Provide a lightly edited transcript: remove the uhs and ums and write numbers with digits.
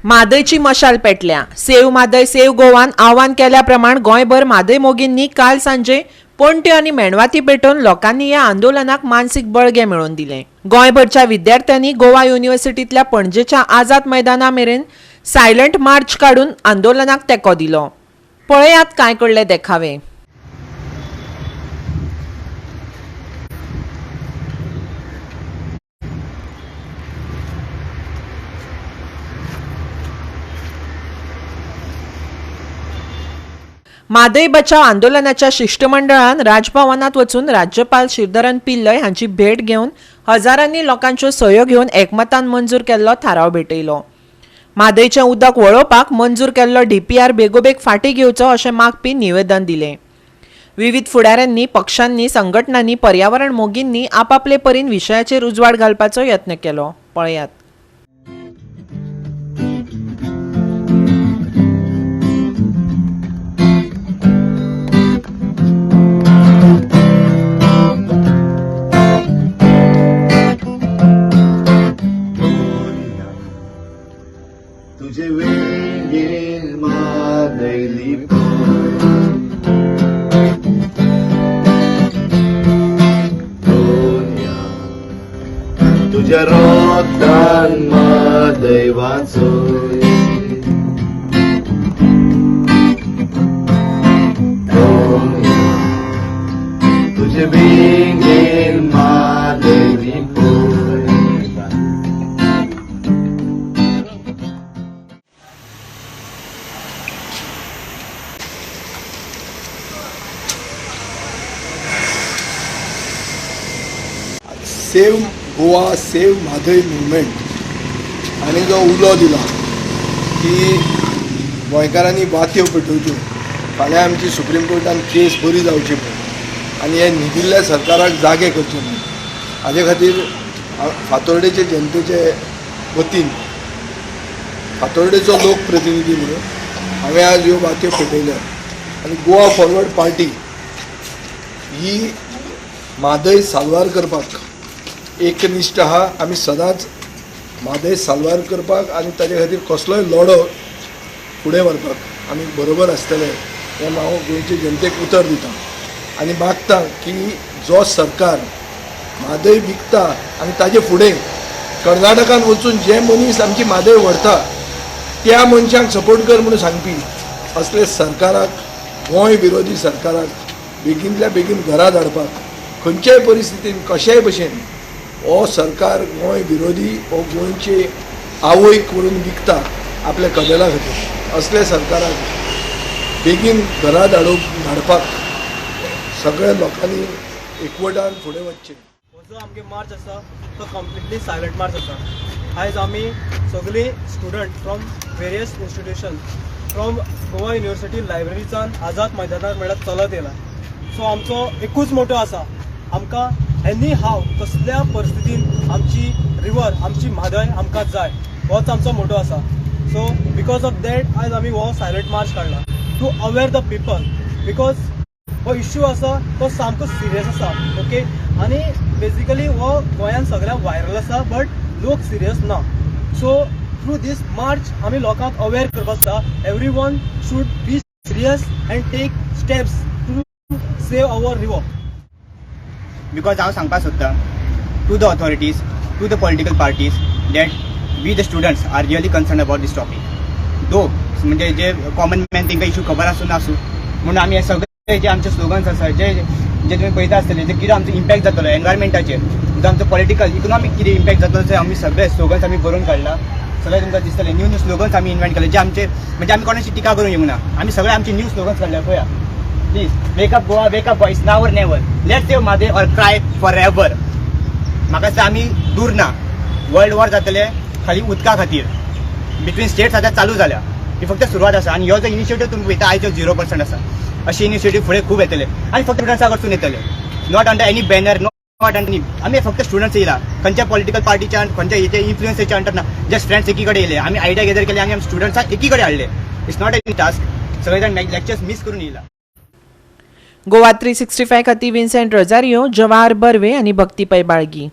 म्हादयची मशाल पेटल्या. Save Mhadei save गोवान आव्हान केल्याप्रमाणे गोंयभर म्हादय मोगींनी काल सांजे पणट्यो आनी मेणवाती पेटोवन लोकांनी ह्या आंदोलनाक मानसीक बळगें मेळोवन दिलें. गोंयभरच्या विद्यार्थ्यांनी गोवा युनिव्हर्सिटींतल्या पणजेच्या आझाद मैदाना मेरेन सायलंट मार्च काडून आंदोलनाक तेंको दिलो. पळयात काय कडले देखावे. म्हादय बचाव आंदोलनाच्या शिष्टमंडळान राजभवनात वचून राज्यपाल श्रीधरन पिल्लय हांची भेट घेवन हजारांनी लोकांच्यो सयो घेवन एकमतान मंजूर केल्लो थाराव भेटयलो. म्हादयचें उदक वळोवपाक मंजूर केल्लो डीपीआर बेगोबेग फाटीं घेवचो अशें मागपी निवेदन दिलें. विविध फुडाऱ्यांनी पक्षांनी संघटनांनी पर्यावरण मोगींनी आपापले परीन विशयाचेर उजवाड घालपाचो यत्न केलो. पळयात. तुझे वेगेल म्हादयली तुझ्या रोतान म्हादय वाचोय तुझे वेगेल म्हादयली save Goa save Mhadei movement हांणी जो उलो दिला की गोंयकारांनी वात्यो पेटोवच्यो, फाल्यां आमची सुप्रीम कोर्टान केस बरी जावची पळय आनी हे न्हिदिल्ल्या सरकाराक जागे करचे न्हय, हाजे खातीर फातोर्डेचे जनतेचे वतीन फातोर्डेचो लोकप्रतिनिधी म्हणून हांवें आज ह्यो वात्यो पेटयल्या आनी गोवा फॉरवर्ड पार्टी ही म्हादय साल्वार करपाक एकनिश्ठ आहा. आमी सदांच म्हादय साल्वार करपाक आनी ताजे खातीर कसलोय लढो फुडें व्हरपाक आमी बरोबर आसतले हें हांव गोंयचे जनतेक उतर दिता आनी मागता की जो सरकार म्हादय विकता आनी ताजे फुडें कर्नाटकान वचून जे मनीस आमची म्हादय व्हरता त्या मनशांक सपोर्ट कर म्हणून सांगपी असले सरकाराक, गोंय विरोधी सरकाराक बेगिनल्या बेगीन घरा धाडपाक खंयच्याय परिस्थितीन कशाय भशेन हो सरकार गोंय विरोधी हो गोंयचे आवयक म्हणून विकता आपल्या कदेला खातीर. असले सरकाराक बेगीन घरा धाडपाक सगळ्या लोकांनी एकवटान फुडें वचचें. हो जो आमगे मार्च आसा तो कंप्लिटली सायलंट मार्च आसा. आयज आमी सगळीं student from various institution from Goa university लायब्ररीच्यान आझाद मैदानार मेळत चलत येयला. सो आमचो एकूच मोटो आसा, आमकां एनी हाव कसल्या परिस्थितीन आमची रिवर आमची म्हादय आमकां जाय, होच आमचो मोटो आसा. सो बिकॉज ऑफ दॅट आयज आमी हो सायलंट मार्च काडला to aware the people, because हो इश्यू आसा तो सामको सिरियस आसा. ओके, आनी बेसिकली हो गोंयान सगळ्यांक व्हायरल आसा बट लोक सिरियस ना. सो थ्रू दीस मार्च आमी लोकांक अवेर करपाक आसा. Every one should be serious and take steps to save our river. Because हांव सांगपाक सोदतां to the authorities, to the political parties that we the students are really concern about this topic. दो म्हणजे जे common man तांकां issue खबर आसूं नासूं म्हणून आमी हे सगळे जे आमचे स्लोगन्स आसा जे जे तुमी पळयता आसतले जे कितें आमचो इम्पॅक्ट जातलो एनवायरमेंटाचेर, जो आमचो पॉलिटिकल इकॉनॉमीक कितें इम्पॅक्ट जातलो ते आमी सगळे स्लोगन्स आमी बरोवन काडला. सगळे तुमकां दिसतले न्यू न्यू स्लोगन्स आमी इन्व्हेंट केले जे आमचे म्हणजे आमी कोणाची टिका करूंक येवंक ना. आमी सगळे आमचे न्यू स्लोगन्स काडल्या पळया. Please wake up Goa, wake up Goa, it's now or never, let's save Mhadei और क्राय फॉर एवर. म्हाका दिसता आमी दूर ना. वर्ल्ड वॉर जातले खाली उदका खातीर बिटवीन स्टेट्स आतां चालू जाल्या, ही फक्त सुरवात आसा. आनी ह्यो जो इनिशिएटीव तुमी पळयता आयज 0% आसा, अशी इनिशिएटीव फुडें खूब येतले आनी फक्त स्टुडंट्सां कडसून येतले. Not under any banner, not under आमी फक्त स्टुडंट्स येयला. खंयच्या पॉलिटिकल पार्टीच्या खंयच्या हेचे इन्फ्लुएन्साच्या अंडर ना. जस्ट फ्रेंड्स एकी कडेन येयले, आमी आयडिया गॅदर केले आनी आमी स्टुडंट्सांक एकी कडेन हाडले. It's not any task. सगळे जाण लेक्चर्स मिस करून येयला. गोवा 365 खातीर विन्सेंट रोजारियो, जवाहर बर्वे आनी भक्ती पै बाळगी.